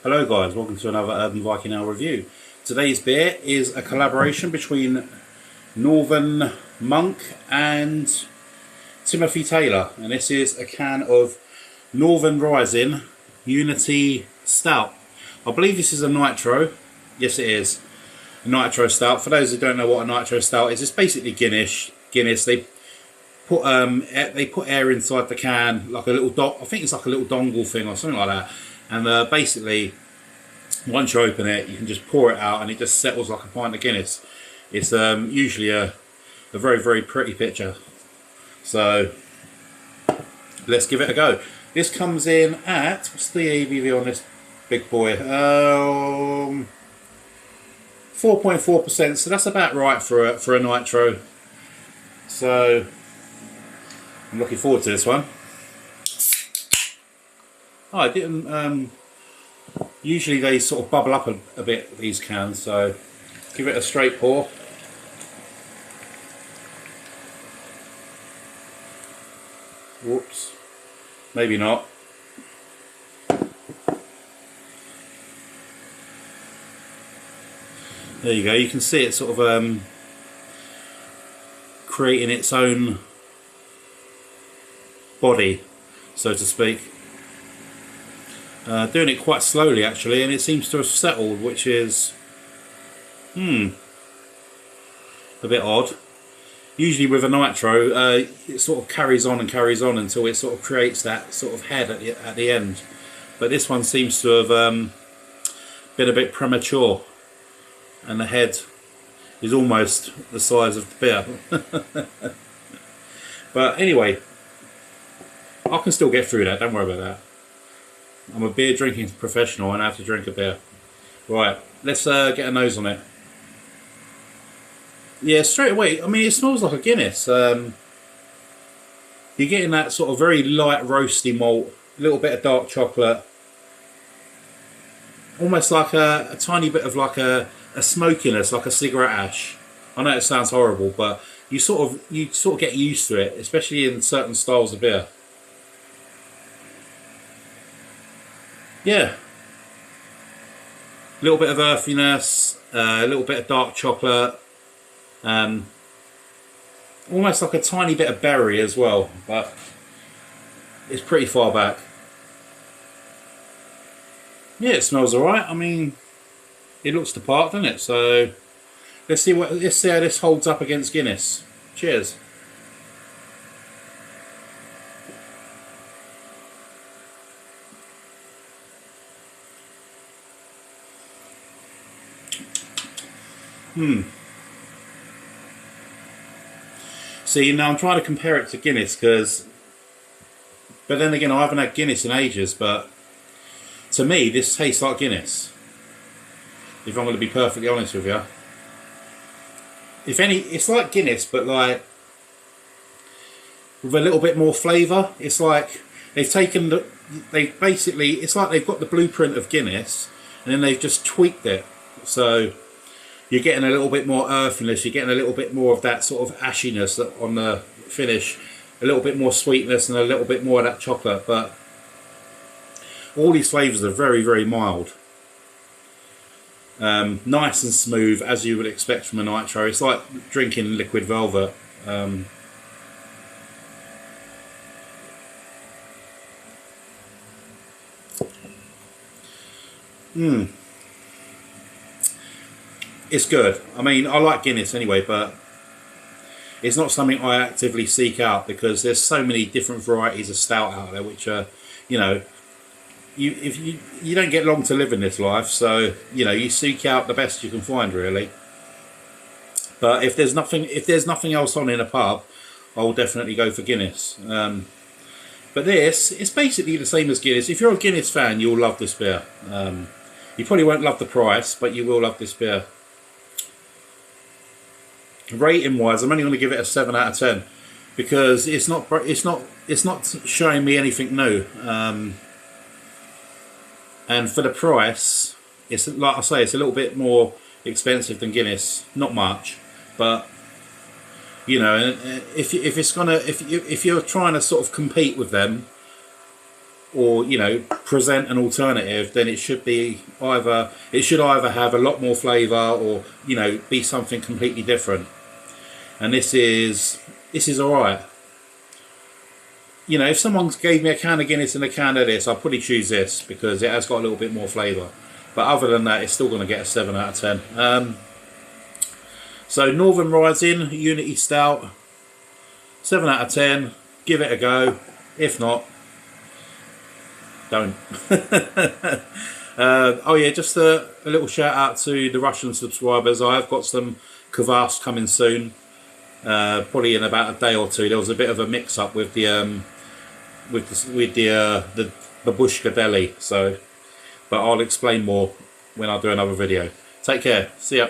Hello guys, welcome to another Urban Viking Ale review. Today's beer is a collaboration between Northern Monk and Timothy Taylor, and this is a can of Northern Rising Unity Stout. I believe this is a Nitro. Yes it is, a Nitro Stout. For those who don't know what a Nitro Stout is, it's basically Guinness. They put air inside the can, like a little I think it's like a little dongle thing or something like that. And basically, once you open it, you can just pour it out and it just settles like a pint of Guinness. It's usually a very, very pretty picture. So, let's give it a go. This comes in at, what's the ABV on this big boy? 4.4%, so that's about right for a Nitro. So, I'm looking forward to this one. Oh, I didn't. Usually they sort of bubble up a bit, these cans, so give it a straight pour. Whoops, maybe not. There you go. You can see it sort of creating its own body, so to speak. Doing it quite slowly actually, and it seems to have settled, which is a bit odd. Usually with a Nitro, it sort of carries on until it sort of creates that sort of head at the end. But this one seems to have been a bit premature, and the head is almost the size of the beer. But anyway, I can still get through that, don't worry about that. I'm a beer drinking professional and I have to drink a beer. Right, let's get a nose on it. Yeah, straight away, I mean, it smells like a Guinness. You're getting that sort of very light roasty malt, a little bit of dark chocolate. Almost like a tiny bit of like a smokiness, like a cigarette ash. I know it sounds horrible, but you sort of get used to it, especially in certain styles of beer. Yeah, a little bit of earthiness, a little bit of dark chocolate, almost like a tiny bit of berry as well, but it's pretty far back. Yeah, it smells alright. I mean, it looks the part, doesn't it? So let's see how this holds up against Guinness. Cheers. See, now I'm trying to compare it to Guinness, but then again, I haven't had Guinness in ages, but to me, this tastes like Guinness. If I'm going to be perfectly honest with you. If any, it's like Guinness, but like with a little bit more flavour. It's like they've taken it's like they've got the blueprint of Guinness, and then they've just tweaked it. So you're getting a little bit more earthiness, you're getting a little bit more of that sort of ashiness on the finish, a little bit more sweetness and a little bit more of that chocolate, but all these flavours are very, very mild. Nice and smooth, as you would expect from a Nitro. It's like drinking liquid velvet. It's good. I mean, I like Guinness anyway, but it's not something I actively seek out because there's so many different varieties of stout out there, which are, you know, you don't get long to live in this life, so you know you seek out the best you can find, really. But if there's nothing else on in a pub, I'll definitely go for Guinness. But it's basically the same as Guinness. If you're a Guinness fan, you'll love this beer. You probably won't love the price, but you will love this beer. Rating wise, I'm only going to give it a 7 out of 10 because it's not showing me anything new. And for the price, it's like I say, it's a little bit more expensive than Guinness. Not much, but you know, if you're trying to sort of compete with them, or you know, present an alternative, then it should be either have a lot more flavour, or you know, be something completely different. And this is alright. You know, if someone gave me a can of Guinness and a can of this, I'd probably choose this because it has got a little bit more flavour. But other than that, it's still going to get a 7 out of 10. So Northern Rising Unity Stout, 7 out of 10. Give it a go. If not, don't. Oh yeah, just a little shout out to the Russian subscribers. I have got some kvass coming soon, probably in about a day or two. There was a bit of a mix-up with the babushka deli, so but I'll explain more when I do another video. Take care. See ya.